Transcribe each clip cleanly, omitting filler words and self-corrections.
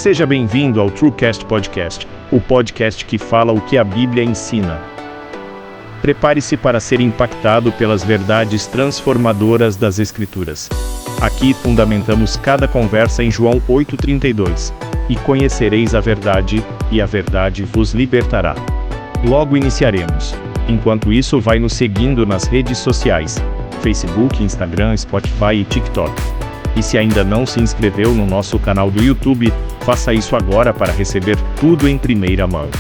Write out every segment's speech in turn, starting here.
Seja bem-vindo ao TrueCast Podcast, o podcast que fala o que a Bíblia ensina. Prepare-se para ser impactado pelas verdades transformadoras das Escrituras. Aqui fundamentamos cada conversa em João 8,32. E conhecereis a verdade, e a verdade vos libertará. Logo iniciaremos. Enquanto isso, vai nos seguindo nas redes sociais: Facebook, Instagram, Spotify e TikTok. E se ainda não se inscreveu no nosso canal do YouTube, faça isso agora para receber tudo em primeira mão.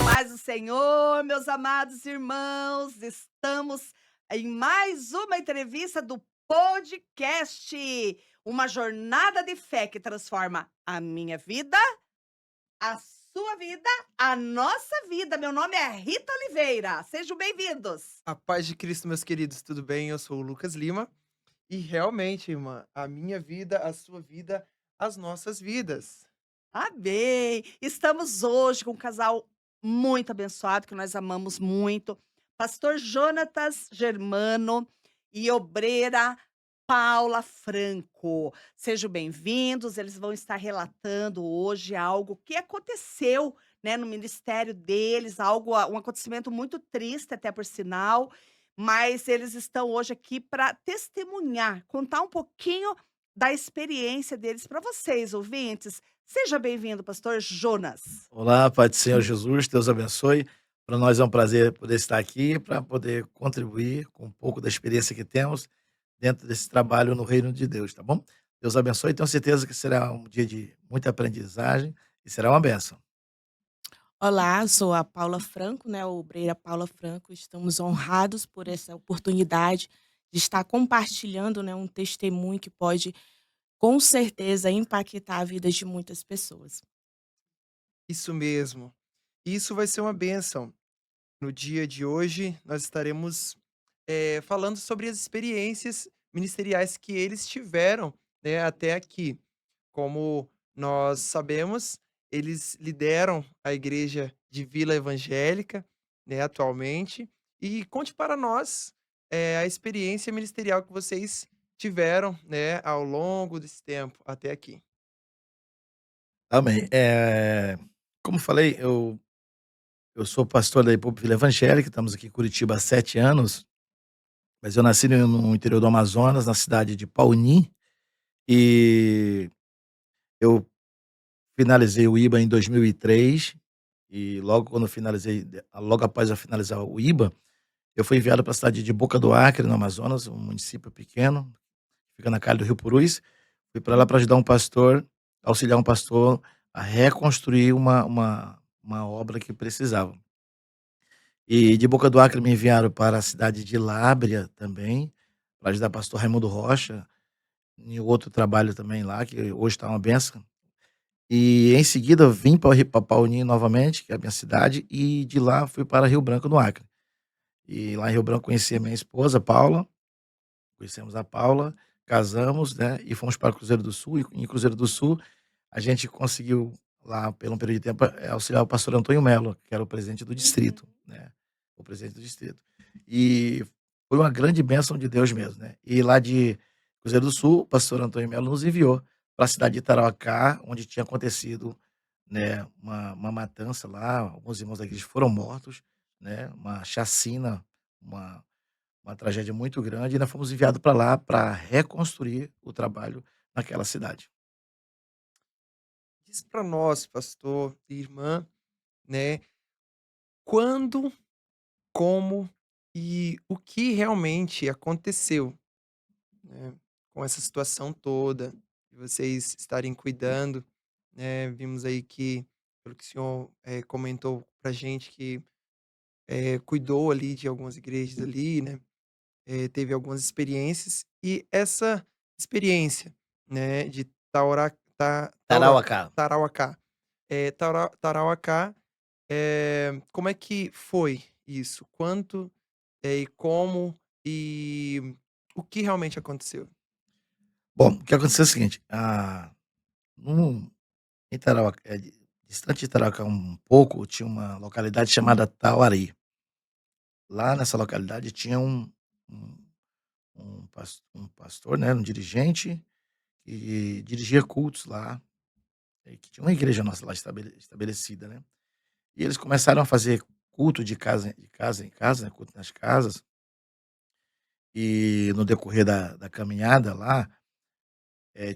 Paz do Senhor, meus amados irmãos, estamos em mais uma entrevista do podcast, uma jornada de fé que transforma a minha vida, a sua vida, a nossa vida. Meu nome é Rita Oliveira, sejam bem-vindos. A paz de Cristo, meus queridos, tudo bem? Eu sou o Lucas Lima e realmente, irmã, a minha vida, a sua vida, as nossas vidas. Amém! Estamos hoje com um casal muito abençoado, que nós amamos muito, pastor Jonatas Germano e obreira Paula Franco. Sejam bem-vindos, eles vão estar relatando hoje algo que aconteceu, né, no ministério deles, um acontecimento muito triste até por sinal, mas eles estão hoje aqui para testemunhar, contar um pouquinho da experiência deles para vocês, ouvintes. Seja bem-vindo, pastor Jonas. Olá, Pai do Senhor Jesus, Deus abençoe. Para nós é um prazer poder estar aqui para poder contribuir com um pouco da experiência que temos dentro desse trabalho no reino de Deus, tá bom? Deus abençoe, tenho certeza que será um dia de muita aprendizagem e será uma bênção. Olá, eu sou a Paula Franco, né, obreira Paula Franco. Estamos honrados por essa oportunidade de estar compartilhando, né, um testemunho que pode, com certeza, impactar a vida de muitas pessoas. Isso mesmo. Isso vai ser uma bênção. No dia de hoje, nós estaremos falando sobre as experiências ministeriais que eles tiveram, né, até aqui. Como nós sabemos, eles lideram a igreja de Vila Evangélica, né, atualmente. E conte para nós, a experiência ministerial que vocês tiveram, né, ao longo desse tempo até aqui. Amém. Como falei, eu sou pastor da Ipope Vila Evangélica, estamos aqui em Curitiba há 7 anos, mas eu nasci no interior do Amazonas, na cidade de Pauni, e eu finalizei o IBA em 2003, e logo quando eu finalizei, logo após eu finalizar o IBA, eu fui enviado para a cidade de Boca do Acre, no Amazonas, um município pequeno, fica na calha do Rio Purus. Fui para lá para ajudar um pastor, auxiliar um pastor a reconstruir uma obra que precisava. E de Boca do Acre me enviaram para a cidade de Lábrea também, para ajudar o pastor Raimundo Rocha, em outro trabalho também lá, que hoje está uma benção. E em seguida eu vim para Pauni novamente, que é a minha cidade, e de lá fui para Rio Branco, no Acre. E lá em Rio Branco conheci a minha esposa, Paula, conhecemos a Paula, casamos, né, e fomos para Cruzeiro do Sul. E em Cruzeiro do Sul, a gente conseguiu lá, pelo um período de tempo, auxiliar o pastor Antônio Melo, que era o presidente do Uhum. distrito, né, o presidente do distrito. E foi uma grande bênção de Deus mesmo, né. E lá de Cruzeiro do Sul, o pastor Antônio Melo nos enviou para a cidade de Tarauacá, onde tinha acontecido, né, uma matança lá, alguns irmãos da igreja foram mortos, né, uma chacina, uma uma tragédia muito grande, e nós fomos enviados para lá para reconstruir o trabalho naquela cidade. Diz para nós, pastor e irmã, né, quando, como e o que realmente aconteceu, né, com essa situação toda, de vocês estarem cuidando, né? Vimos aí que, pelo que o senhor comentou pra gente, que cuidou ali de algumas igrejas ali, né? Teve algumas experiências, e essa experiência, né, de Taura, Tarauacá. Tarauacá, Tarauacá, como é que foi isso? Quanto e como e o que realmente aconteceu? Bom, o que aconteceu é o seguinte, num em Tarauacá, distante de Tarauacá um pouco, tinha uma localidade chamada Tauari. Lá nessa localidade tinha um um pastor, né, um dirigente, que dirigia cultos lá, que tinha uma igreja nossa lá estabelecida, né. E eles começaram a fazer culto de casa em casa, né, culto nas casas, e no decorrer da caminhada lá,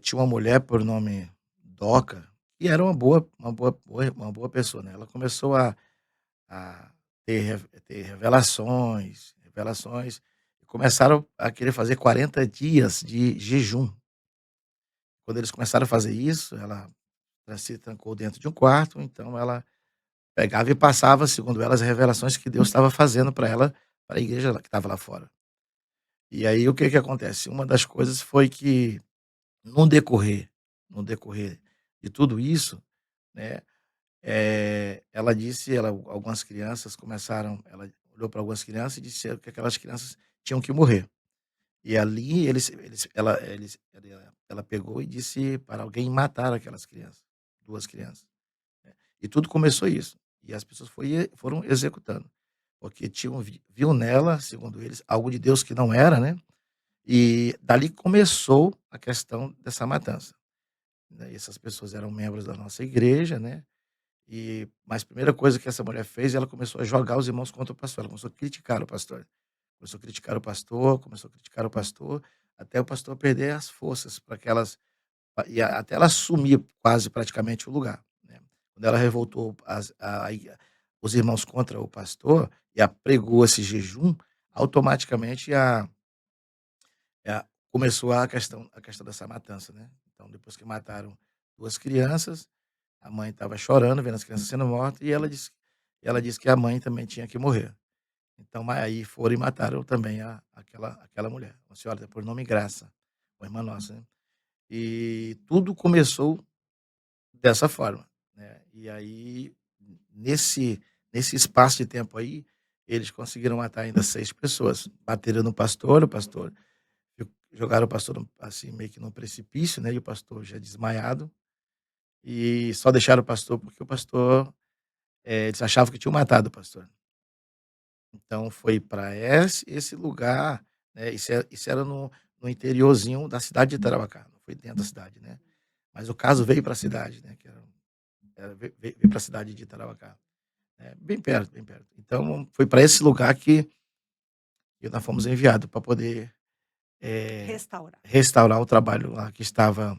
tinha uma mulher por nome Doca, que era uma boa pessoa, né. Ela começou a ter revelações, e começaram a querer fazer 40 dias de jejum. Quando eles começaram a fazer isso, ela se trancou dentro de um quarto, então ela pegava e passava, segundo ela, as revelações que Deus estava fazendo para ela, para a igreja lá que estava lá fora. E aí o que que acontece? Uma das coisas foi que no decorrer no decorrer de tudo isso, né, algumas crianças começaram ela olhou para algumas crianças e disse que aquelas crianças tinham que morrer. E ali ela pegou e disse para alguém matar aquelas crianças, 2 crianças, né. E tudo começou isso, e as pessoas foram executando, porque viu nela, segundo eles, algo de Deus que não era, né, e dali começou a questão dessa matança, né. E essas pessoas eram membros da nossa igreja, né, mas a primeira coisa que essa mulher fez, ela começou a jogar os irmãos contra o pastor, ela começou a criticar o pastor. Começou a criticar o pastor, começou a criticar o pastor, até o pastor perder as forças para que elas até ela assumir quase praticamente o lugar, né. Quando ela revoltou os irmãos contra o pastor e pregou esse jejum, automaticamente começou a questão dessa matança, né. Então depois que mataram 2 crianças, a mãe estava chorando, vendo as crianças sendo mortas, e ela disse que a mãe também tinha que morrer. Então, aí foram e mataram também aquela mulher, uma senhora por nome Graça, uma irmã nossa, né. E tudo começou dessa forma, né. E aí, nesse nesse espaço de tempo aí, eles conseguiram matar ainda 6 pessoas. Bateram no pastor, o pastor jogaram o pastor assim, meio que num precipício, né, e o pastor já desmaiado, e só deixaram o pastor porque o pastor, eles achavam que tinham matado o pastor. Então foi para esse lugar, né, isso era no interiorzinho da cidade de Tarauacá, não foi dentro da cidade, né. Mas o caso veio para a cidade, né, que era veio para a cidade de Tarauacá, né, bem perto, bem perto. Então foi para esse lugar que nós fomos enviados para poder, eh, Restaurar. restaurar o trabalho lá que estava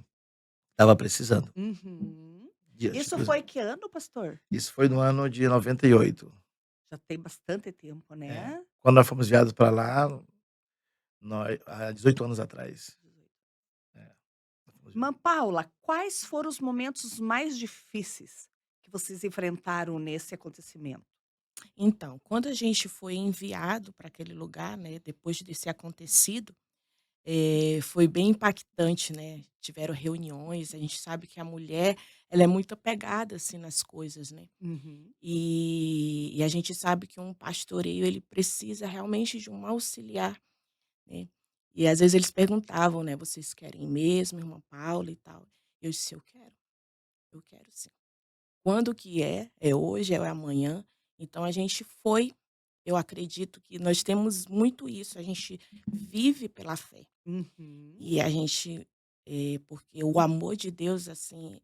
precisando. Uhum. Diante Isso dos foi que ano, pastor? Isso foi no ano de 98. Já tem bastante tempo, É. né? Quando nós fomos enviados para lá, há 18 anos atrás. É, nós fomos Irmã Paula, quais foram os momentos mais difíceis que vocês enfrentaram nesse acontecimento? Então, quando a gente foi enviado para aquele lugar, né, depois desse acontecido, foi bem impactante, né, tiveram reuniões, a gente sabe que a mulher, ela é muito apegada, assim, nas coisas, né, Uhum. e a gente sabe que um pastoreio, ele precisa realmente de um auxiliar, né, e às vezes eles perguntavam, né: "Vocês querem mesmo, irmã Paula e tal?" Eu disse: eu quero sim". Quando que é? É hoje, é amanhã? Então a gente foi, eu acredito que nós temos muito isso, a gente vive pela fé. Uhum. E a gente, porque o amor de Deus, assim,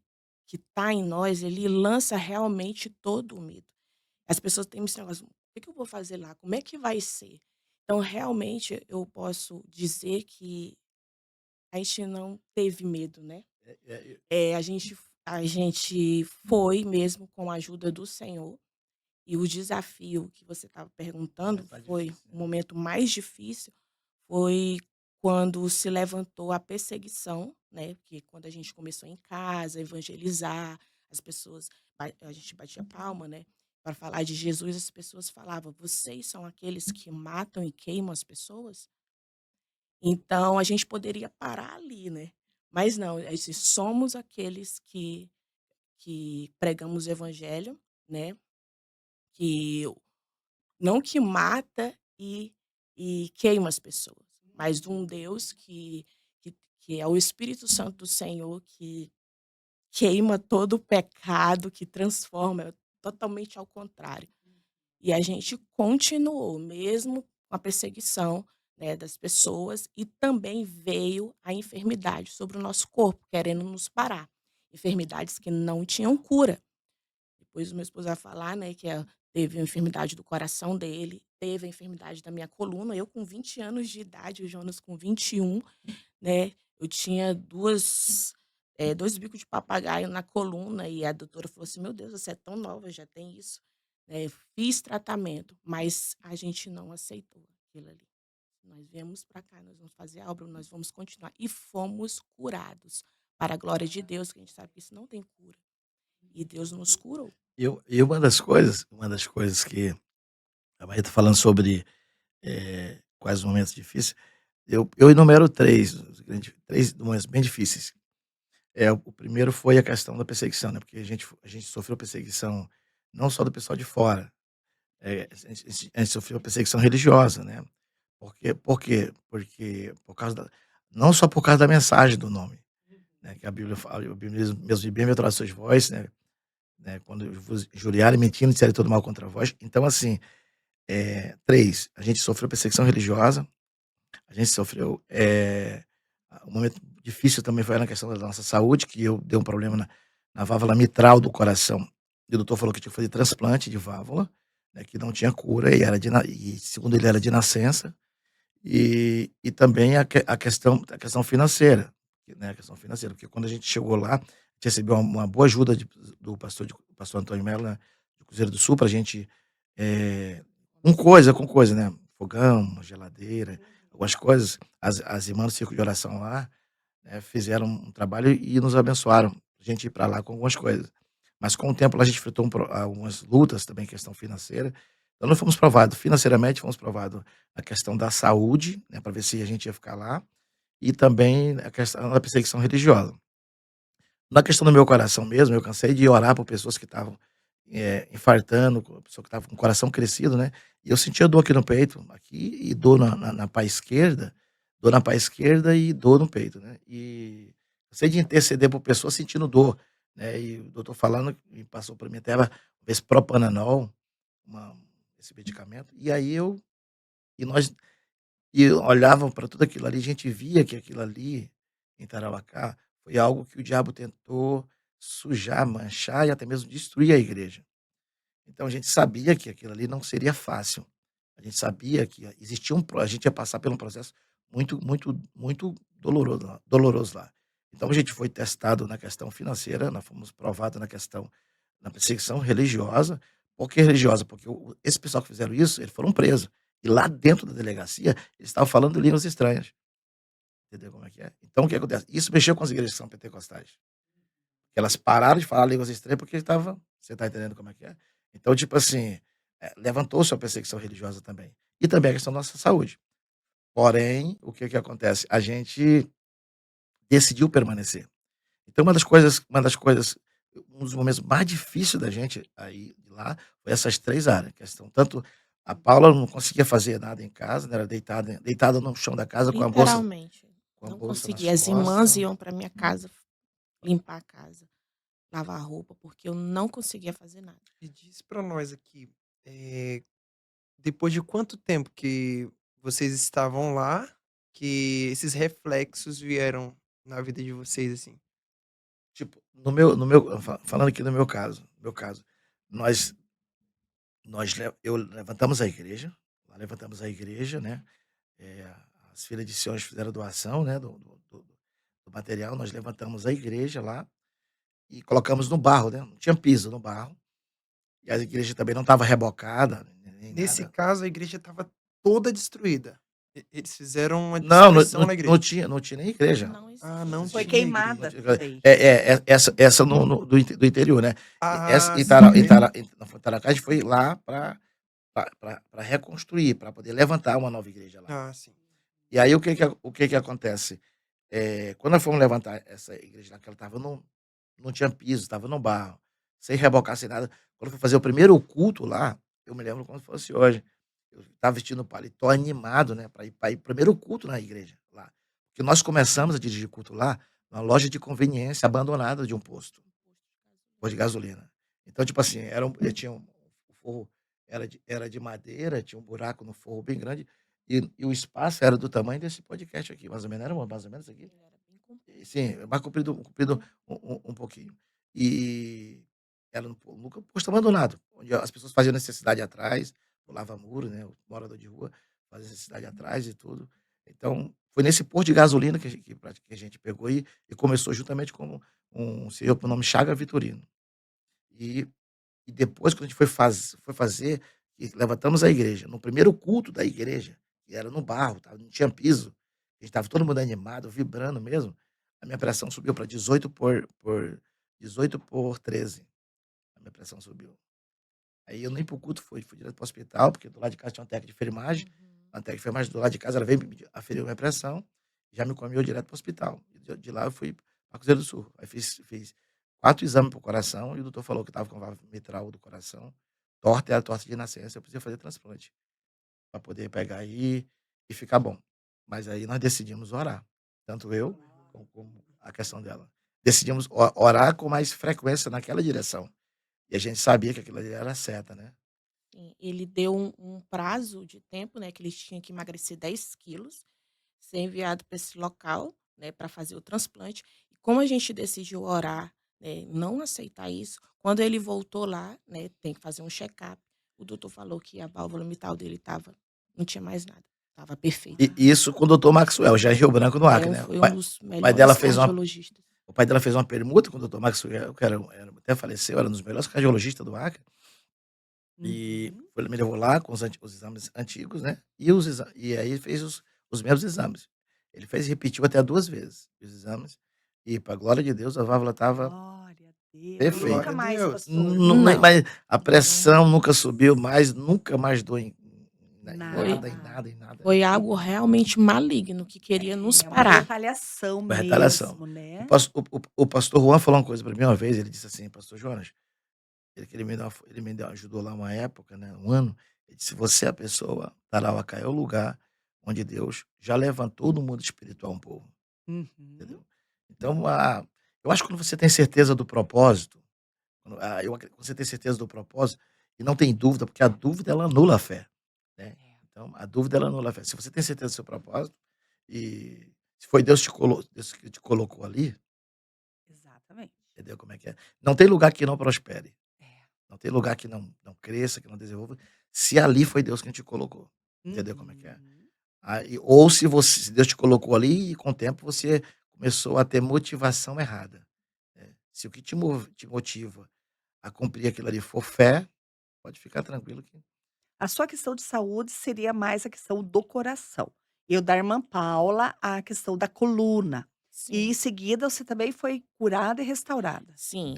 que está em nós, ele lança realmente todo o medo. As pessoas têm esse negócio: "O que que eu vou fazer lá? Como é que vai ser?". Então realmente eu posso dizer que a gente não teve medo, né. É, A gente foi mesmo com a ajuda do Senhor, e o desafio que você estava perguntando mais foi difícil, o né. momento mais difícil, foi quando se levantou a perseguição, né, porque quando a gente começou em casa, a evangelizar, as pessoas a gente batia palma, né, para falar de Jesus, as pessoas falavam: "Vocês são aqueles que matam e queimam as pessoas?". Então a gente poderia parar ali, né, mas não, somos aqueles que pregamos o evangelho, né, que não que mata e e queima as pessoas, mas de um Deus que é o Espírito Santo do Senhor, que queima todo o pecado, que transforma, é totalmente ao contrário. E a gente continuou, mesmo com a perseguição, né, das pessoas, e também veio a enfermidade sobre o nosso corpo, querendo nos parar. Enfermidades que não tinham cura. Depois o meu esposo vai falar, né, que teve a enfermidade do coração dele, teve a enfermidade da minha coluna. Eu com 20 anos de idade, o Jonas com 21, né, eu tinha 2 bicos de papagaio na coluna e a doutora falou assim: "Meu Deus, você é tão nova, já tem isso", né. Fiz tratamento, mas a gente não aceitou aquilo ali. Nós viemos para cá, nós vamos fazer a obra, nós vamos continuar e fomos curados, para a glória de Deus, que a gente sabe que isso não tem cura, e Deus nos curou. E uma das coisas que a Maria está falando sobre, quais os momentos difíceis, eu enumero 3 3 momentos bem difíceis. O primeiro foi a questão da perseguição, né, porque a gente sofreu perseguição não só do pessoal de fora, a gente sofreu perseguição religiosa, né. Por quê? Porque por causa da não só por causa da mensagem do nome, né, que a Bíblia fala, a Bíblia diz: "Meus de bem me sois vós", né, "quando vos injuriarem, mentindo, disserem todo mal contra vós". Então assim, 3, a gente sofreu perseguição religiosa, a gente sofreu, um momento difícil também foi na questão da nossa saúde, que eu dei um problema na válvula mitral do coração, e o doutor falou que eu tinha que fazer transplante de válvula, né, que não tinha cura e segundo ele era de nascença, e também a questão financeira, né, a questão financeira, porque quando a gente chegou lá, a gente recebeu uma boa ajuda do pastor Antônio Mello, né, do Cruzeiro do Sul, pra gente, com coisa, né, fogão, uma geladeira, algumas coisas, as irmãs do círculo de oração lá, fizeram um trabalho e nos abençoaram, a gente ir para lá com algumas coisas. Mas com o tempo a gente enfrentou algumas lutas também, questão financeira, então nós fomos provados financeiramente, fomos provados a questão da saúde, né, para ver se a gente ia ficar lá, e também a questão da perseguição religiosa. Na questão do meu coração mesmo, eu cansei de orar por pessoas que estavam, infartando, com pessoa que estava com o coração crescido, né, e eu sentia dor aqui no peito, aqui, e dor na pá esquerda, dor na pá esquerda e dor no peito, né. E cansei de interceder por pessoas sentindo dor, né, e o doutor falando, me passou para mim até esse propranolol, uma esse medicamento, e aí nós olhavam para tudo aquilo ali, a gente via que aquilo ali, em Tarauacá, foi algo que o diabo tentou sujar, manchar e até mesmo destruir a igreja. Então a gente sabia que aquilo ali não seria fácil. A gente sabia que existia a gente ia passar por um processo muito, muito, muito doloroso lá. Então a gente foi testado na questão financeira, nós fomos provados na perseguição religiosa. Por que religiosa? Porque esse pessoal que fizeram isso, eles foram presos. E lá dentro da delegacia, eles estavam falando línguas estranhas. Entendeu como é que é? Então o que acontece? Isso mexeu com as igrejas que são pentecostais. Elas pararam de falar línguas estranhas porque estava, você está entendendo como é que é? Então, tipo assim, levantou-se a perseguição religiosa também. E também a questão da nossa saúde. Porém, o que que acontece? A gente decidiu permanecer. Então um dos momentos mais difíceis da gente aí de lá, foi essas 3 áreas, questão tanto a Paula não conseguia fazer nada em casa, né, era deitada no chão da casa Literalmente, com a não bolsa nas conseguia. As irmãs costas. iam para minha casa limpar a casa, lavar roupa, porque eu não conseguia fazer nada. E diz pra nós aqui, eh, depois de quanto tempo que vocês estavam lá, que esses reflexos vieram na vida de vocês, assim? Tipo, no meu falando aqui no meu caso, nós eu levantamos a igreja, levantamos a igreja, né, eh, as filhas de Siões fizeram doação, né, do material, nós levantamos a igreja lá e colocamos no barro, né, não tinha piso, no barro, e a igreja também não estava rebocada, nem Nesse nada. caso, a igreja estava toda destruída. Eles fizeram uma Não, destruição na igreja. não tinha nem igreja. Não Ah, existia. não Foi tinha Não queimada igreja. tinha a igreja. essa do interior, né. Essa Ah, sim, ok. em Tarapacá, a gente foi lá para reconstruir, para poder levantar uma nova igreja lá. Ah, sim. E aí o que que acontece, quando nós fomos levantar essa igreja lá, que ela estava não tinha piso, estava no barro, sem rebocar, sem nada. Quando eu fui fazer o primeiro culto lá, eu me lembro como se fosse hoje, eu estava vestindo paletó animado, né, para ir primeiro culto na igreja lá. Porque nós começamos a dirigir culto lá, numa loja de conveniência abandonada de um posto de gasolina. Então, tipo assim, tinha o forro era de madeira, tinha um buraco no forro bem grande, e o espaço era do tamanho desse podcast aqui, mais ou menos, era mais ou menos aqui? Ele era bem comprido. Sim, mais comprido um pouquinho. E era no posto abandonado, onde as pessoas faziam necessidade atrás, pulava muro, né, o morador de rua fazia necessidade atrás e tudo. Então, foi nesse posto de gasolina que a gente pegou e começou juntamente com um senhor por nome Chaga Vitorino. E e depois quando a gente foi fazer, e levantamos a igreja, no primeiro culto da igreja, que era no barro, não tinha piso, a gente estava todo mundo animado, vibrando mesmo, a minha pressão subiu para 18/13, a minha pressão subiu. Aí eu nem para o culto fui direto para o hospital, porque do lado de casa tinha uma técnica de enfermagem, Uhum. a técnica de enfermagem do lado de casa, ela veio aferiu minha pressão, já me encaminhou direto para o hospital. E de lá eu fui para Cruzeiro do Sul. Aí fiz 4 exames para o coração e o doutor falou que estava com válvula mitral do coração torta, era torta de nascença, eu precisava fazer transplante, para poder pegar e ficar bom. Mas aí nós decidimos orar, tanto eu como a questão dela. Decidimos orar com mais frequência naquela direção. E a gente sabia que aquilo ali era a seta, né. Sim, ele deu um prazo de tempo, né, que ele tinha que emagrecer 10 quilos, ser enviado para esse local, né, para fazer o transplante. E como a gente decidiu orar, né, não aceitar isso, quando ele voltou lá, né, tem que fazer um check-up, o doutor falou que a válvula mitral dele não tinha mais nada, estava perfeita. E isso com o doutor Maxwell, já em Rio Branco, no Acre, né. Foi um dos O pai dela melhores fez uma cardiologistas. o pai dela fez uma permuta com o doutor Maxwell, que até faleceu, era um dos melhores cardiologistas do Acre, e Uhum. ele me levou lá com os exames antigos, né, e aí fez os mesmos exames. Ele fez e repetiu até 2 vezes os exames, e para glória de Deus a válvula estava Glória a Deus. E perfeita. nunca Glória a mais, Deus. pastor? Não, Mas a não, pressão nunca subiu mais, nunca mais doeu em foi nada, em Nada. nada, em nada. foi algo realmente maligno que queria nos É uma parar. retaliação Foi retaliação. mesmo, né? O pastor Juan falou uma coisa para mim uma vez, ele disse assim: "Pastor Jonas", ele ajudou lá uma época, né, um ano, ele disse: "Você é a pessoa, Tarauacá é o lugar onde Deus já levantou no mundo espiritual um povo", Uhum. entendeu. Então, eu acho que quando você tem certeza do propósito, quando você tem certeza do propósito e não tem dúvida, porque a dúvida ela anula a fé, né. É, Então a dúvida ela anula a fé. Se você tem certeza do seu propósito, e se foi Deus que te colocou ali, exatamente. entendeu como é que é? Não tem lugar que não prospere. É. Não tem lugar que não cresça, que não desenvolva, se ali foi Deus quem te colocou. Entendeu como é que é? Uhum. Ou se Deus te colocou ali e com o tempo você começou a ter motivação errada, né. Se o que te motiva a cumprir aquilo ali for fé, pode ficar tranquilo que A sua questão de saúde seria mais a questão do coração. E o da irmã Paula, a questão da coluna. E Sim, em seguida você também foi curada e restaurada. sim,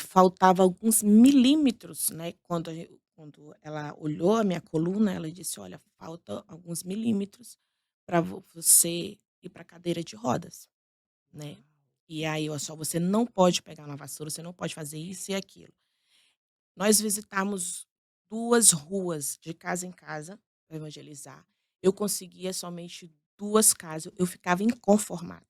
faltava alguns milímetros, né, quando ela olhou a minha coluna, ela disse: "Olha, falta alguns milímetros para você ir para cadeira de rodas", né. E aí: "Olha só, você não pode pegar uma vassoura, você não pode fazer isso e aquilo". Nós visitamos 2 ruas, de casa em casa, para evangelizar. Eu conseguia somente 2 casas, eu ficava inconformada.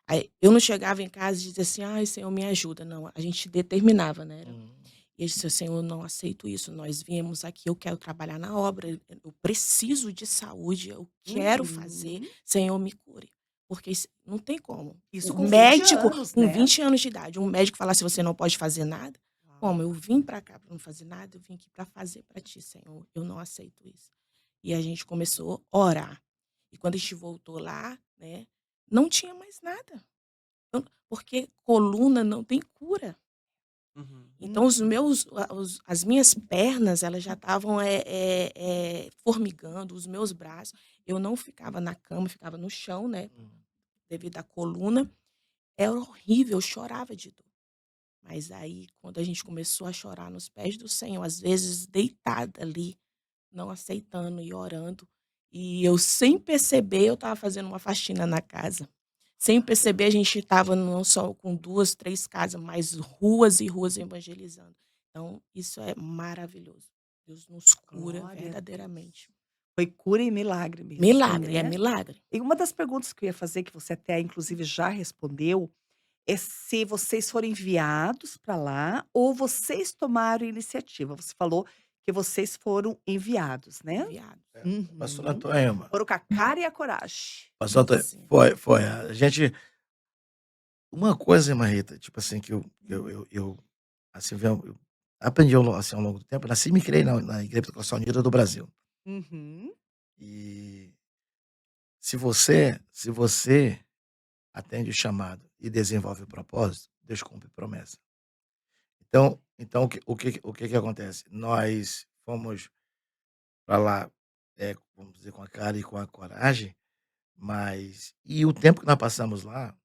Aí, eu não chegava em casa e dizia assim: "Ai, Senhor, me ajuda", não, a gente determinava, né, hum, e eu disse: "Senhor, eu não aceito isso, nós viemos aqui, eu quero trabalhar na obra, eu preciso de saúde, eu quero fazer, Uhum. Senhor, me cure". Porque não tem como. Isso O com 20 médico, anos, com né? 20 anos de idade, um médico falar: "Se você não pode fazer nada", como? Uau. Eu vim para cá para não fazer nada, eu vim aqui para fazer para ti, Senhor, eu não aceito isso. E a gente começou a orar. E quando a gente voltou lá, né, não tinha mais nada. Porque coluna não tem cura. Uhum. Então os Uhum. meus a os as minhas pernas, elas já estavam, formigando, os meus braços. Eu não ficava na cama, eu ficava no chão, né, hum. devido à coluna. Era horrível, eu chorava de dor. Mas aí, quando a gente começou a chorar nos pés do Senhor, às vezes deitada ali, não aceitando e orando, e eu sem perceber, eu estava fazendo uma faxina na casa. Sem perceber, a gente estava não só com 2, 3 casas, mas ruas e ruas evangelizando. Então, isso é maravilhoso. Deus nos cura Glória a Deus. verdadeiramente. Foi cura e milagre mesmo, Milagre, é né? milagre. E uma das perguntas que eu ia fazer, que você até inclusive já respondeu, é se vocês foram enviados para lá ou vocês tomaram iniciativa. Você falou que vocês foram enviados, né? Enviados. É, pastor Uhum. Antônio, Foram com a cara e a coragem. pastor Antônio, Sim. foi. A gente, uma coisa, irmã Rita, tipo assim, que assim, eu aprendi assim, ao longo do tempo, eu nasci e me criei na Igreja Pentecostal Unida do Brasil. Uhum. E se você atende o chamado e desenvolve o propósito, Deus cumpre promessa. Então o que acontece? Nós fomos para lá, vamos dizer, com a cara e com a coragem, mas e o tempo que nós passamos lá,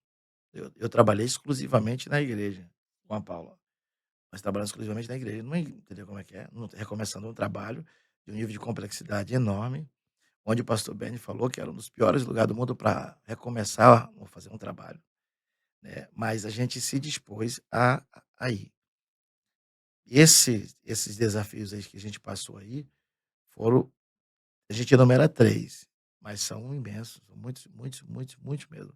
eu trabalhei exclusivamente na igreja com a Paula. Nós trabalhamos exclusivamente na igreja, não entendeu como é que é? Recomeçando um trabalho de um nível de complexidade enorme, onde o pastor Benny falou que era um dos piores lugares do mundo para recomeçar ou fazer um trabalho, né, mas a gente se dispôs a ir. Esses desafios aí que a gente passou aí, foram, a gente enumera 3, mas são imensos, são muitos, muitos, muitos, muitos mesmo.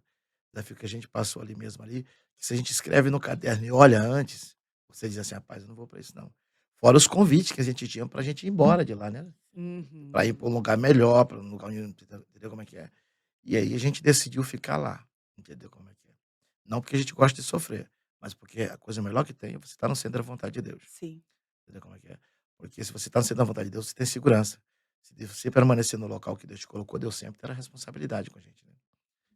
Desafio que a gente passou ali mesmo ali, que se a gente escreve no caderno e olha antes, você diz assim: "Rapaz, eu não vou para isso não". Fora os convites que a gente tinha para a gente ir embora de lá, né, para ir Uhum. para um lugar melhor, para um lugar onde, entendeu como é que é. E aí a gente decidiu ficar lá, entendeu como é que é. Não porque a gente gosta de sofrer, mas porque a coisa melhor que tem é você estar no centro da vontade de Deus, Sim. entendeu como é que é. Porque se você está no centro da vontade de Deus, você tem segurança. Se você permanecer no local que Deus te colocou, Deus sempre terá responsabilidade com a gente, né.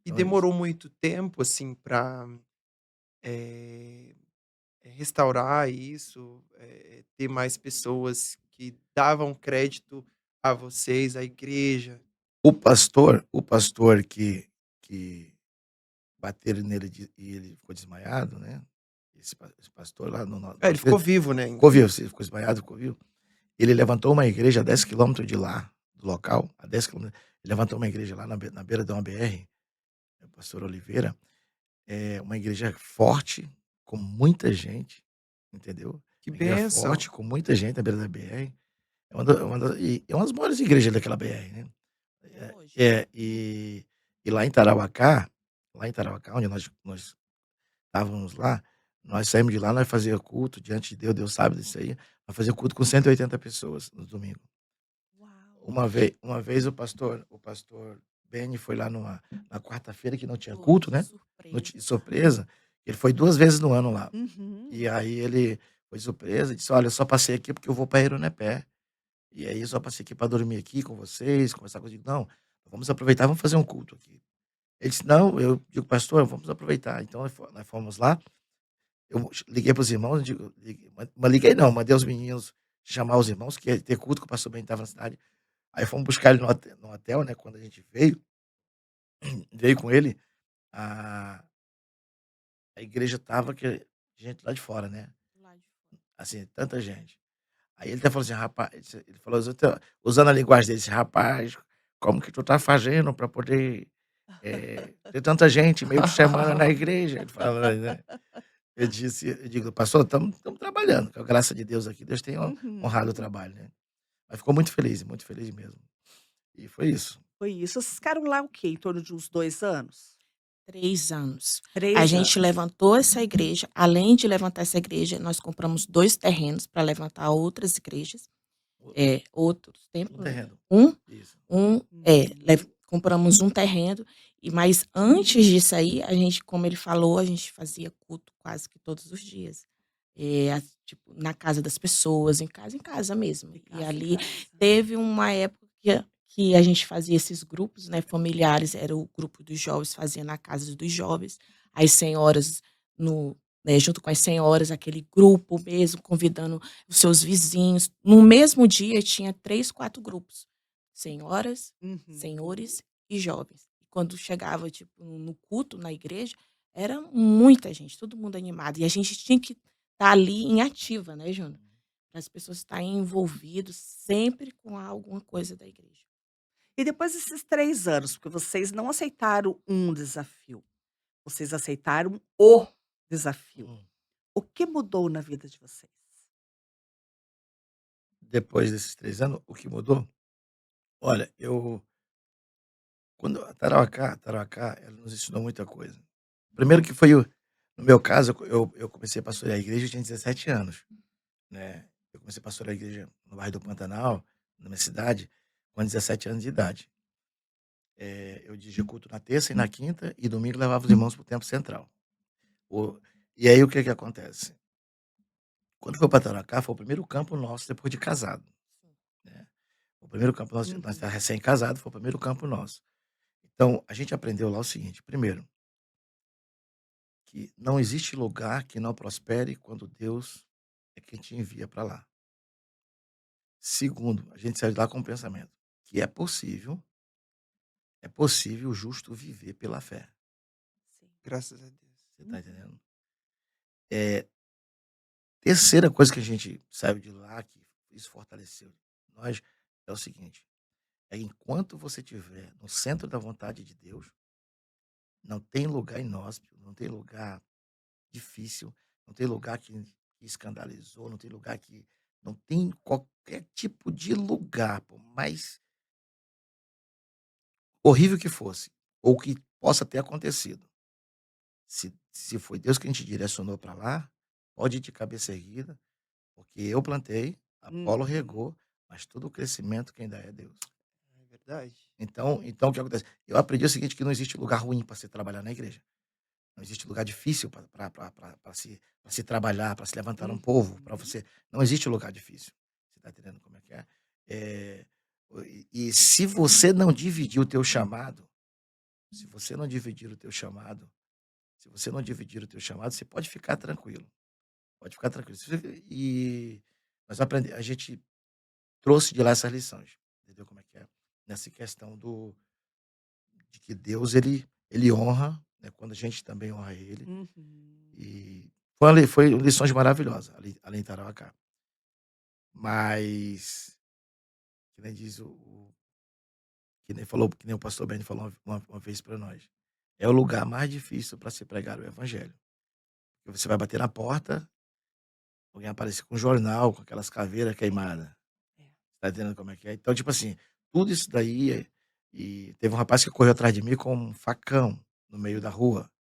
E Então é isso. demorou muito tempo, assim, para restaurar isso, ter mais pessoas que davam crédito a vocês, à igreja? O pastor que bateram nele e ele ficou desmaiado, né, esse pastor lá no É, ele ficou igreja, vivo, né, ficou ainda. vivo, sim, ficou desmaiado, ficou vivo. Ele levantou uma igreja a 10 quilômetros de lá, do local, a 10 quilômetros. Ele levantou uma igreja lá na beira de uma BR, o pastor Oliveira, uma igreja forte, com muita gente, entendeu. Que Uma igreja bênção. forte, com muita gente na beira da BR. É uma das maiores igrejas daquela BR, né. Até hoje. E lá em Tarauacá, onde nós estávamos lá, nós saímos de lá, nós fazia culto diante de Deus, Deus sabe disso aí, nós fazia culto com 180 pessoas no domingo. Uau. Uma vez o pastor Benny foi lá na quarta-feira que não tinha Foi culto, de né, surpresa. surpresa, ele foi 2 vezes no ano lá. Uhum. E aí ele foi surpresa e disse: "Olha, eu só passei aqui porque eu vou para Eronepé. E aí eu só passei aqui para dormir aqui com vocês, conversar com", eu digo: "Não, vamos aproveitar, vamos fazer um culto aqui". Ele disse: "Não", eu digo: "Pastor, vamos aproveitar". Então nós fomos lá, eu liguei para os irmãos, digo liguei, mas liguei não, mandei os meninos chamar os irmãos, que ia ter culto, que o pastor Ben estava na cidade. Aí fomos buscar ele no hotel, né, quando a gente veio com ele, a a igreja estava que gente lá de fora, né, Lá de fora. assim, tanta gente. Aí ele até falou assim: "Rapaz", ele falou usando a linguagem dele, disse: "Rapaz, como que tu tá fazendo para poder, ter tanta gente meio de semana na igreja?" Ele falando, né. Eu digo: "Pastor, estamos trabalhando, com a graça de Deus aqui, Deus tem honrado o Uhum. trabalho, né". Mas ficou muito feliz mesmo. E foi isso. Foi isso. Vocês ficaram lá o quê? Em torno de uns 2 anos? 3 anos. A 3 gente anos. levantou essa igreja, além de levantar essa igreja, nós compramos 2 terrenos para levantar outras igrejas, O outros um templos, né. terreno. Um Isso. Uhum. compramos um terreno, mas antes disso aí, a gente, como ele falou, a gente fazia culto quase que todos os dias. Tipo, na casa das pessoas, em casa mesmo. De E casa em ali casa. teve uma época que a gente fazia esses grupos, né, familiares, era o grupo dos jovens, fazia na casa dos jovens, as senhoras no junto com as senhoras, aquele grupo mesmo, convidando os seus vizinhos. No mesmo dia tinha 3, 4 grupos, senhoras, Uhum. senhores e jovens. E quando chegava, tipo, no culto, na igreja, era muita gente, todo mundo animado, e a gente tinha que estar ali em ativa, né, Júnior, para as pessoas estarem envolvidos sempre com alguma coisa da igreja. E depois desses 3 anos, porque vocês não aceitaram um desafio, vocês aceitaram o desafio. Hum. O que mudou na vida de vocês? depois desses 3 anos, o que mudou? Olha, quando a Tarauacá, ela nos ensinou muita coisa. Primeiro que foi no meu caso, eu comecei a pastorear a igreja, eu tinha 17 anos, né. Eu comecei a pastorear a igreja no bairro do Pantanal, na minha cidade, com 17 anos de idade. Eu dirigia culto na terça e na quinta, e domingo levava os irmãos para o templo central. O E aí o que que acontece? Quando foi para Tarauacá, foi o primeiro campo nosso depois de casado, né. O primeiro campo nós tá Uhum. recém-casado, foi o primeiro campo nosso. Então, a gente aprendeu lá o seguinte: primeiro, que não existe lugar que não prospere quando Deus é quem te envia para lá. Segundo, a gente saiu de lá com o pensamento que é possível o justo viver pela fé. Sim. Graças a Deus. Você está entendendo? É terceira coisa que a gente saiu de lá, que isso fortaleceu nós, é o seguinte: é enquanto você estiver no centro da vontade de Deus, não tem lugar inóspito, não tem lugar difícil, não tem lugar que escandalizou, não tem lugar que não tem qualquer tipo de lugar, por mais horrível que fosse, ou que possa ter acontecido. Se foi Deus quem te direcionou para lá, pode ir de cabeça erguida, porque eu plantei, Apolo Uhum. regou, mas todo o crescimento quem dá é Deus. É verdade. Então o que acontece? Eu aprendi o seguinte, que não existe lugar ruim para se trabalhar na igreja. Não existe lugar difícil para se trabalhar, para se levantar um povo, para Uhum. você não existe lugar difícil. Você está entendendo como é que é? E se você não dividir o teu chamado, se você não dividir o teu chamado, se você não dividir o teu chamado, você pode ficar tranquilo, pode ficar tranquilo. E a gente trouxe de lá essas lições, entendeu como é que é? Nessa questão de que Deus ele honra, né, quando a gente também honra ele. Uhum. E foi lições maravilhosas ali em Tarauacá. Mas, que nem diz que nem o pastor Benny falou uma vez para nós, é o lugar mais difícil para se pregar o evangelho. Porque você vai bater na porta, alguém aparece com um jornal, com aquelas caveiras queimadas. É. Tá entendendo como é que é? Então, tipo assim, tudo isso daí e teve um rapaz que correu atrás de mim com um facão no meio da rua.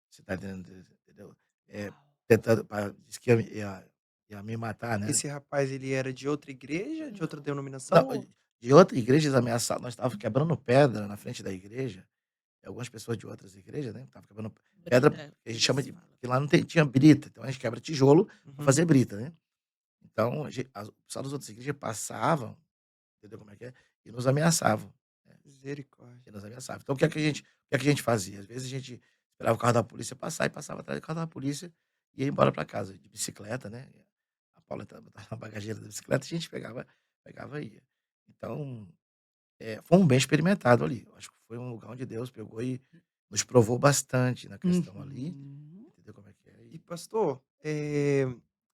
Você tá entendendo? Entendeu? Eh, Uau. tentando disse que ia me matar, né. Esse rapaz, ele era de outra igreja, de outra Não. denominação Não, ou de outra igrejas ameaçadas, nós estávamos quebrando pedra na frente da igreja, e algumas pessoas de outras igrejas, né, estavam quebrando pedra, Brita, que a gente chama eles de falam. que lá não tinha brita, então a gente quebra tijolo para uhum, fazer brita, né. Então o pessoal das outras igrejas passavam, entendeu como é que é, e nos ameaçavam, né, misericórdia. e nos ameaçavam. Então o que é que a gente fazia? Às vezes a gente esperava o carro da polícia passar e passava atrás do carro da polícia e ia embora para casa de bicicleta, né. A Paula estava na bagageira da bicicleta, a gente pegava e ia. Então fomos bem experimentado ali. Eu acho que foi um lugar onde Deus pegou e nos provou bastante na questão ali, Uhum. entendeu como é que é? E pastor,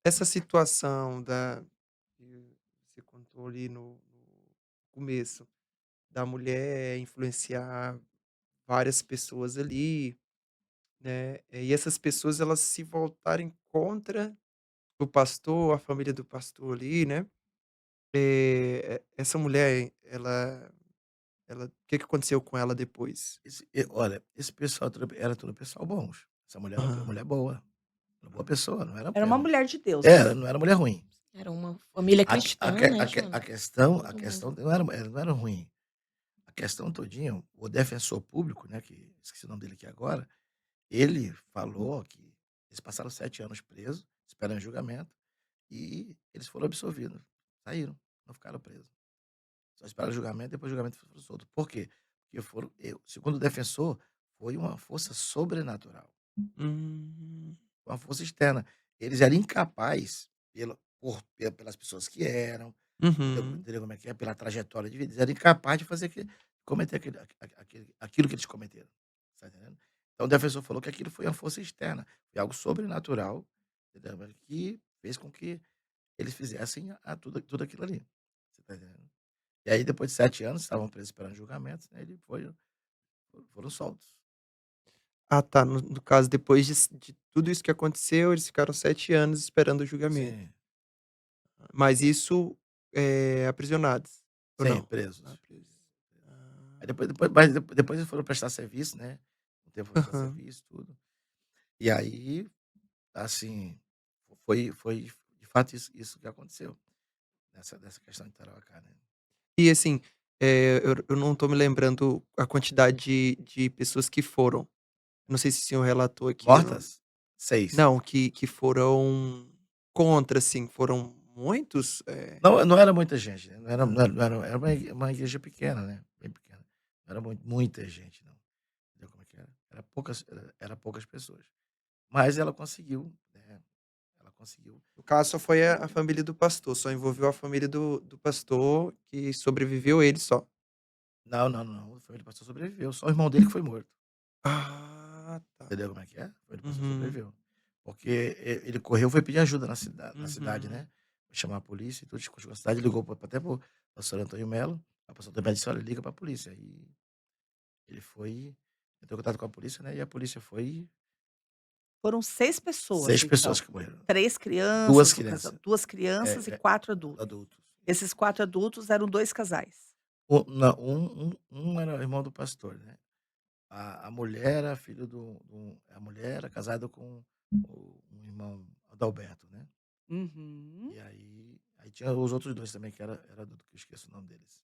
essa situação que você contou ali no começo, da mulher influenciar várias pessoas ali, né, e essas pessoas elas se voltarem contra o pastor, a família do pastor ali, né, essa mulher, ela o que que aconteceu com ela depois? Olha, esse pessoal era tudo pessoal bons. Essa mulher era uma Aham. mulher boa, uma boa pessoa, não era Era uma mulher de Deus. era, não era mulher ruim. Era uma família cristã, né, A Jonas? questão a Todo questão mundo. não era ruim. A questão todinha, o defensor público, né, que esqueci o nome dele aqui agora, ele falou que eles passaram 7 anos presos, esperando julgamento, e eles foram absolvidos, saíram, não ficaram presos. Só esperaram o julgamento, depois do julgamento foram soltos. Por quê? Porque segundo o defensor, foi uma força sobrenatural, Hum. uma força externa. Eles eram incapazes, pelas pessoas que eram, Uhum. entendeu como é que é? Pela trajetória de vida, eles eram incapazes de cometer aquilo que eles cometeram, tá entendendo? Então o defensor falou que aquilo foi uma força externa, foi algo sobrenatural, entendeu, que fez com que eles fizessem tudo aquilo ali, você tá entendendo? E aí depois de 7 anos, estavam presos esperando julgamento, né, ele foram soltos. Ah, tá, no caso depois de tudo isso que aconteceu, eles ficaram 7 anos esperando o julgamento. Sim. Mas isso aprisionados, ou Sim, não? Ah, presos. presos. Aí Ah. depois eles foram prestar serviço, né, um tempo foram prestar Aham. serviço, tudo. E aí, assim, foi de fato isso que aconteceu, nessa questão de Tarauacá, né. E assim, eu não tô me lembrando a quantidade de pessoas que foram. Não sei se o senhor relatou aqui, eu não. Mortas? 6. Não, que foram contra, assim, foram muitos? Não era muita gente, né, Hã. não era era uma igreja pequena, né, bem pequena. Não era muita gente não, entendeu como é que era? Era poucas pessoas. Mas ela conseguiu, né, ela conseguiu. No caso só foi a família do pastor, só envolveu a família do pastor, que sobreviveu ele só. Não, a família do pastor sobreviveu, só o irmão dele que foi morto. Ah, tá. Entendeu como é que é? Foi ele passou, Uhum, sobreviveu. Porque ele correu, foi pedir ajuda na cidade, uhum. né, foi chamar a polícia e tudo, chegou na cidade, ligou até para o pastor Antônio Melo, aí o pastor Antônio Melo disse: "Olha, liga para a polícia", aí ele foi, entrou em contato com a polícia, né, e a polícia foi. Foram 6 pessoas, 6 então. pessoas que morreram, 3 2 crianças, o casal crianças, 2 crianças e 4 adultos. adultos. Esses 4 adultos eram 2 casais. Não, um era irmão do pastor, né, a mulher era filho a mulher era casada com um irmão Adalberto, né. Uhum. E aí tinha os outros 2 também que era adulto, que eu esqueço o nome deles.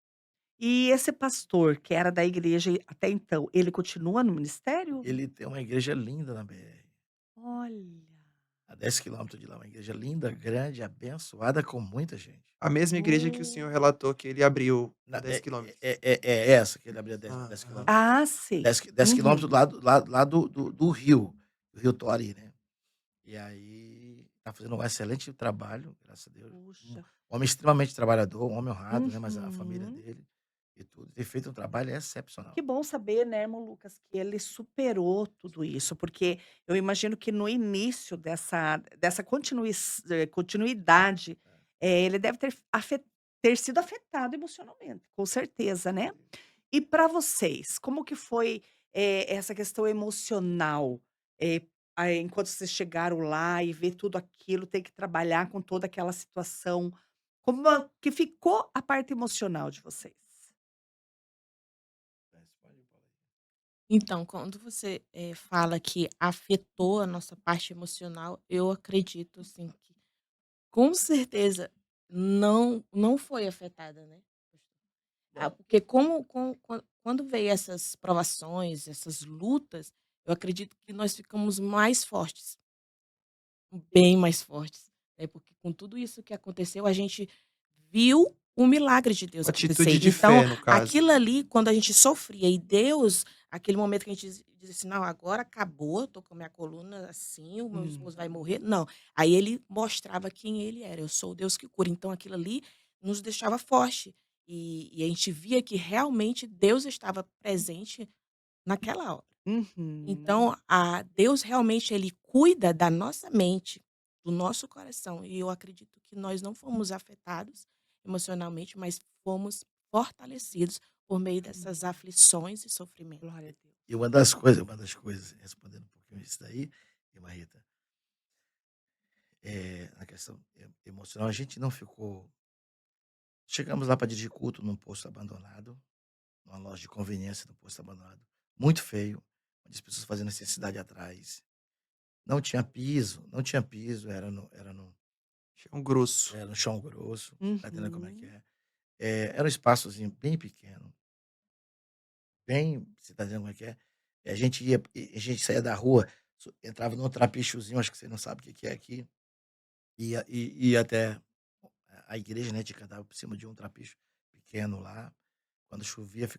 E esse pastor, que era da igreja até então, ele continua no ministério? Ele tem uma igreja linda na BR, Olha. a 10 quilômetros de lá, uma igreja linda, grande, abençoada, com muita gente. A mesma igreja que o Oh. senhor relatou que ele abriu a Na 10 quilômetros. é essa que ele abriu a 10 Aham. quilômetros. Ah, sei. 10 quilômetros Uhum. lá do rio, do rio Tuari, né. E aí, tá fazendo um excelente trabalho, graças a Deus. Um Puxa. homem extremamente trabalhador, um homem honrado, né, mas a família Uhum. dele e tudo, tem feito um trabalho excepcional. Que bom saber, né, irmão Lucas, que ele superou tudo isso, porque eu imagino que no início dessa continuidade, ele deve ter sido afetado emocionalmente, com certeza, né. E para vocês, como que foi, essa questão emocional? Eh, enquanto vocês chegaram lá e ver tudo aquilo, ter que trabalhar com toda aquela situação, que ficou a parte emocional de vocês? Então, quando você, fala que afetou a nossa parte emocional, eu acredito, assim, que com certeza não foi afetada, né. Ah, Bom, porque como quando veio essas provações, essas lutas, eu acredito que nós ficamos mais fortes, bem mais fortes, né, porque com tudo isso que aconteceu, a gente viu o milagre de Deus Uma acontecer. atitude de Então, fé, no caso. aquilo ali, quando a gente sofria e Deus, aquele momento que a gente diz assim: "Não, agora acabou, eu tô com a minha coluna assim, o meu esposo vai Uhum. morrer", não. Aí ele mostrava quem ele era: "Eu sou o Deus que cura". Então aquilo ali nos deixava forte, e a gente via que realmente Deus estava presente naquela hora. Uhum. Então, a Deus realmente ele cuida da nossa mente, do nosso coração, e eu acredito que nós não fomos afetados emocionalmente, mas fomos fortalecidos por meio dessas Hum. aflições e sofrimentos. Glória a Deus. e uma das coisas, respondendo um pouquinho isso daí, irmã Rita, na questão emocional, a gente não ficou. Chegamos lá para dirigir culto num posto abandonado, numa loja de conveniência no posto abandonado, muito feio, onde as pessoas faziam necessidade atrás. Não tinha piso, Chão grosso. era no chão grosso, tá entendendo como é que Uhum. é? Era um espaçozinho bem pequeno, bem, você tá entendendo como é que é? A gente saía da rua, entrava num trapichozinho, acho que você não sabe o que que é aqui, ia até a igreja, né, tinha que andar por cima de um trapicho pequeno lá. Quando chovia o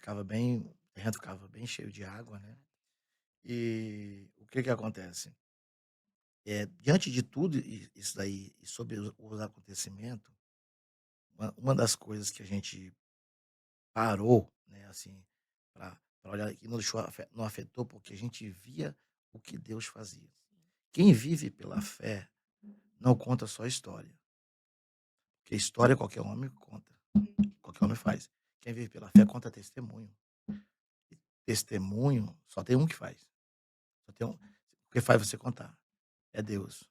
terreno ficava bem cheio de água, né. E o que que acontece? Diante de tudo isso daí e sobre os acontecimentos, uma das coisas que a gente parou, né, assim, pra olhar e não afetou, porque a gente via o que Deus fazia. Quem vive pela fé não conta só história, porque história qualquer homem conta, qualquer homem faz. Quem vive pela fé conta testemunho. Testemunho só tem um que faz, só tem um, o que faz você contar, é Deus.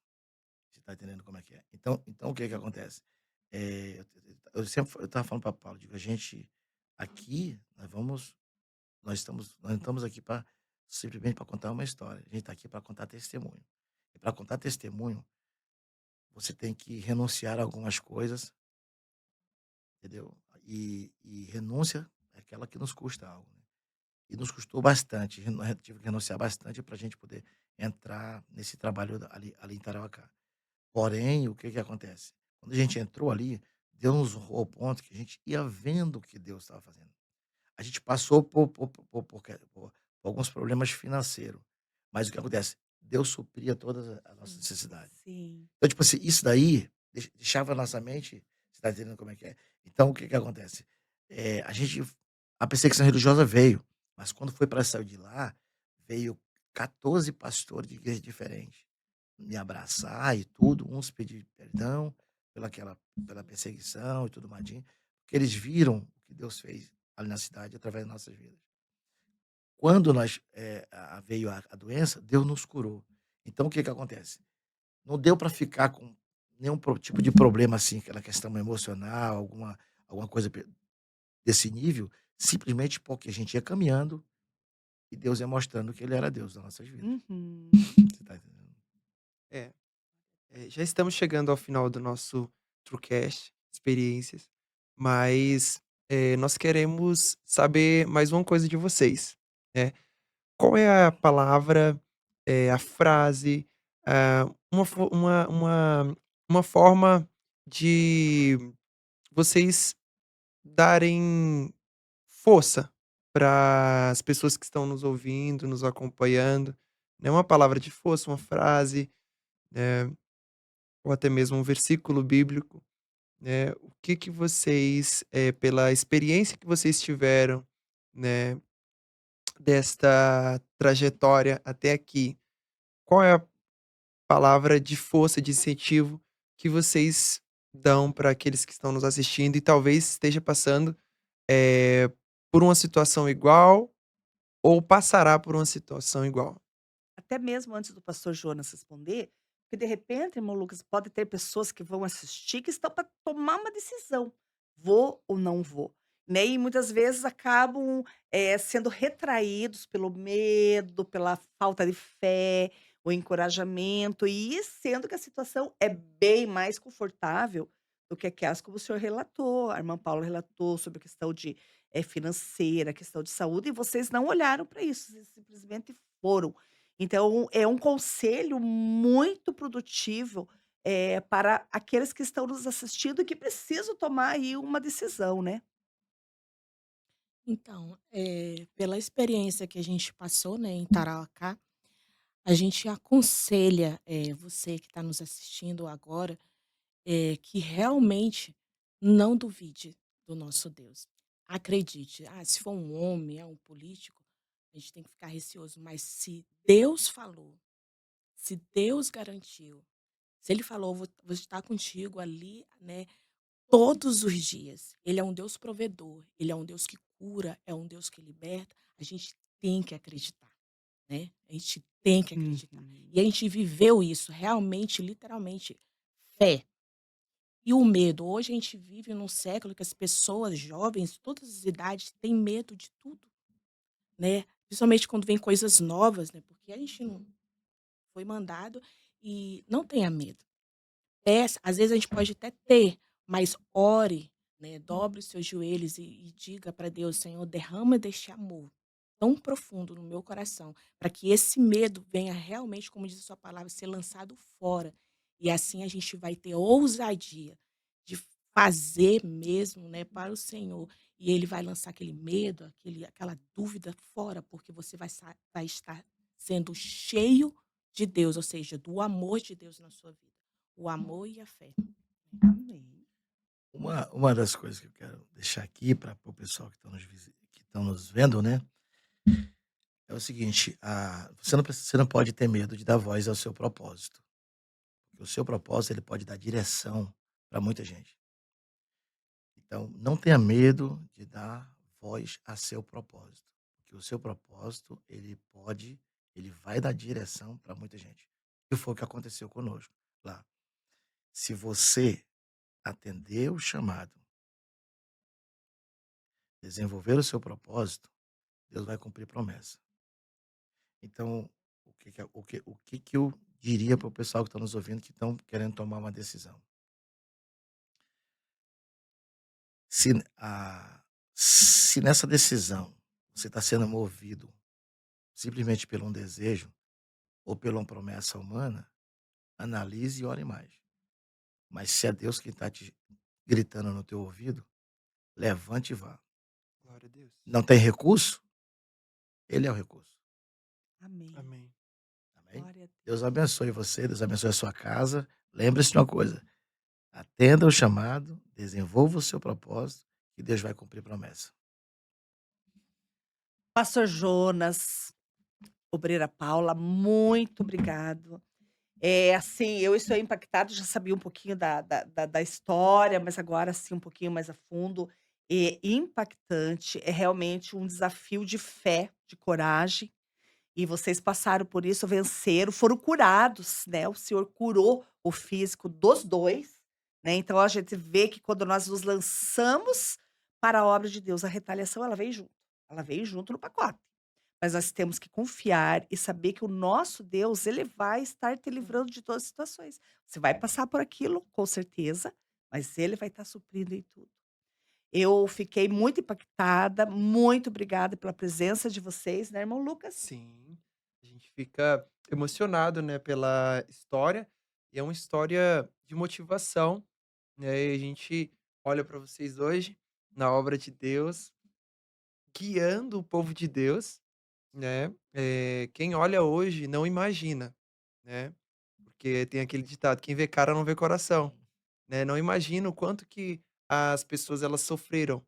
Você está entendendo como é que é? Então o que que acontece? Eu estava falando para Paulo, digo, a gente aqui, nós não estamos aqui para simplesmente para contar uma história, a gente está aqui para contar testemunho. E para contar testemunho, você tem que renunciar a algumas coisas, entendeu? E renúncia é aquela que nos custa algo, né? E nos custou bastante, tive que renunciar bastante para a gente poder entrar nesse trabalho ali em Tarauacá. Porém, o que que acontece? Quando a gente entrou ali, Deus nos honrou ao ponto que a gente ia vendo o que Deus estava fazendo. A gente passou por alguns problemas financeiros, mas o que acontece? Deus supria todas a nossa Sim, necessidade. sim. Então, tipo assim, isso daí deixava a nossa mente, você tá entendendo como é que é? Então, o que que acontece? A perseguição religiosa veio, mas quando foi para sair de lá, veio 14 pastores de igreja diferentes me abraçar e tudo, uns pedir perdão pela perseguição e tudo mais, porque eles viram o que Deus fez ali na cidade através das nossas vidas. Quando veio a doença, Deus nos curou. Então, o que que acontece? Não deu para ficar com nenhum tipo de problema assim, aquela questão emocional, alguma coisa desse nível, simplesmente porque a gente ia caminhando e Deus ia mostrando que Ele era Deus nas nossas vidas. Uhum. Você tá entendendo? É, já estamos chegando ao final do nosso TrueCast, experiências, mas, nós queremos saber mais uma coisa de vocês, né. Qual é a palavra, a frase, uma forma de vocês darem força para as pessoas que estão nos ouvindo, nos acompanhando, né, uma palavra de força, uma frase, né, ou até mesmo um versículo bíblico, né. O que que vocês, pela experiência que vocês tiveram, né, desta trajetória até aqui, qual é a palavra de força, de incentivo que vocês dão para aqueles que estão nos assistindo e talvez esteja passando, eh, por uma situação igual ou passará por uma situação igual? Até mesmo antes do pastor Jonas responder, porque de repente, irmão Lucas, pode ter pessoas que vão assistir que estão para tomar uma decisão, vou ou não vou, né, e muitas vezes acabam, sendo retraídos pelo medo, pela falta de fé, o encorajamento, e sendo que a situação é bem mais confortável do que aquelas como o senhor relatou, a irmã Paula relatou sobre a questão de, financeira, a questão de saúde, e vocês não olharam para isso, vocês simplesmente foram. Então, é um conselho muito produtivo, para aqueles que estão nos assistindo e que precisam tomar aí uma decisão, né. Então, pela experiência que a gente passou, né, em Tarauacá, a gente aconselha, você que está nos assistindo agora, que realmente não duvide do nosso Deus. Acredite, se for um homem, um político, a gente tem que ficar receoso, mas se Deus falou, se Deus garantiu, se ele falou: "Vou estar contigo ali, né, todos os dias". Ele é um Deus provedor, ele é um Deus que cura, é um Deus que liberta, a gente tem que acreditar, né, a gente tem que acreditar. Uhum. E a gente viveu isso, realmente, literalmente, fé. E o medo, hoje a gente vive num século que as pessoas jovens, todas as idades, têm medo de tudo, né, principalmente quando vem coisas novas, né, porque a gente não foi mandado e não tenha medo. Peça, às vezes a gente pode até ter, mas ore, né, dobre os seus joelhos e diga para Deus: "Senhor, derrama deste amor tão profundo no meu coração, para que esse medo venha realmente, como diz a sua palavra, ser lançado fora". E assim a gente vai ter ousadia de fazer mesmo, né, para o Senhor, e Ele vai lançar aquele medo, aquela dúvida fora, porque você vai estar sendo cheio de Deus, ou seja, do amor de Deus na sua vida. O amor e a fé. Amém. Uma das coisas que eu quero deixar aqui para o pessoal que estão nos vendo, né, é o seguinte, você não pode ter medo de dar voz ao seu propósito, porque o seu propósito ele pode dar direção para muita gente. Então, não tenha medo de dar voz a seu propósito, porque o seu propósito ele vai dar direção para muita gente. E foi o que aconteceu conosco lá. Se você atender o chamado, desenvolver o seu propósito, Deus vai cumprir promessa. Então, o que eu diria para o pessoal que está nos ouvindo, que estão querendo tomar uma decisão? Se, se nessa decisão você está sendo movido simplesmente por um desejo ou por uma promessa humana, analise e ore mais. Mas se é Deus que está te gritando no teu ouvido, levante e vá. Glória a Deus. Não tem recurso? Ele é o recurso. Amém. Amém. Amém? Glória a Deus. Deus abençoe você, Deus abençoe a sua casa. Lembre-se de uma coisa: atenda o chamado, desenvolva o seu propósito, e Deus vai cumprir promessa. Pastor Jonas, obreira Paula, muito obrigado. Assim, eu estou impactado, já sabia um pouquinho da história, mas agora sim um pouquinho mais a fundo. É impactante, é realmente um desafio de fé, de coragem. E vocês passaram por isso, venceram, foram curados, né? O Senhor curou o físico dos dois, né? Então a gente vê que quando nós nos lançamos para a obra de Deus, a retaliação ela vem junto. Ela vem junto no pacote. Mas nós temos que confiar e saber que o nosso Deus, ele vai estar te livrando de todas as situações. Você vai passar por aquilo, com certeza, mas ele vai estar suprindo em tudo. Eu fiquei muito impactada, muito obrigada pela presença de vocês, né, irmão Lucas? Sim, a gente fica emocionado, né, pela história, e é uma história de motivação, né? E a gente olha para vocês hoje, na obra de Deus, guiando o povo de Deus, né? Quem olha hoje não imagina, né? Porque tem aquele ditado: quem vê cara não vê coração, né? Não imagina o quanto que as pessoas elas sofreram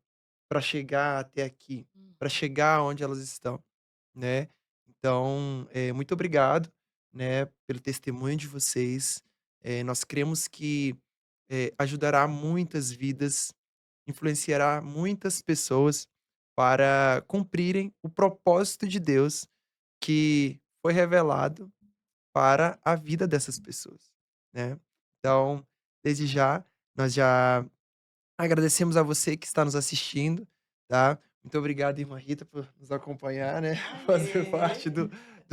para chegar até aqui, para chegar onde elas estão, né? Então, muito obrigado, né, pelo testemunho de vocês. Nós cremos que ajudará muitas vidas, influenciará muitas pessoas para cumprirem o propósito de Deus que foi revelado para a vida dessas pessoas, né? Então, desde já, nós já agradecemos a você que está nos assistindo, tá? Muito obrigado, irmã Rita, por nos acompanhar, né? Fazer parte do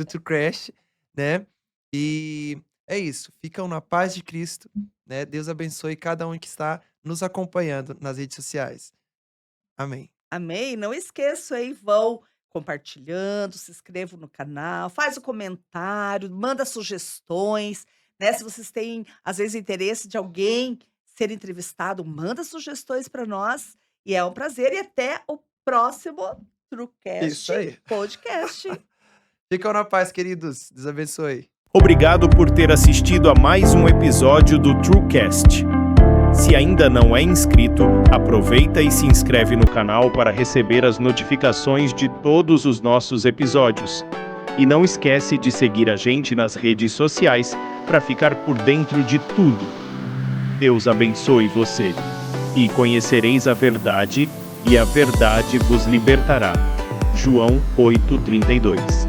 True Crash, né? E é isso. Ficam na paz de Cristo, né? Deus abençoe cada um que está nos acompanhando nas redes sociais. Amém. Amém? Não esqueçam, hein? Vão compartilhando, se inscrevam no canal, faz o comentário, manda sugestões, né? Se vocês têm, às vezes, interesse de alguém ser entrevistado, manda sugestões para nós. E é um prazer. E até o próximo Isso TrueCast aí. Podcast. Ficam na paz, queridos. Deus abençoe. Obrigado por ter assistido a mais um episódio do TrueCast. Se ainda não é inscrito, aproveita e se inscreve no canal para receber as notificações de todos os nossos episódios. E não esquece de seguir a gente nas redes sociais para ficar por dentro de tudo. Deus abençoe você. E conhecereis a verdade, e a verdade vos libertará. João 8:32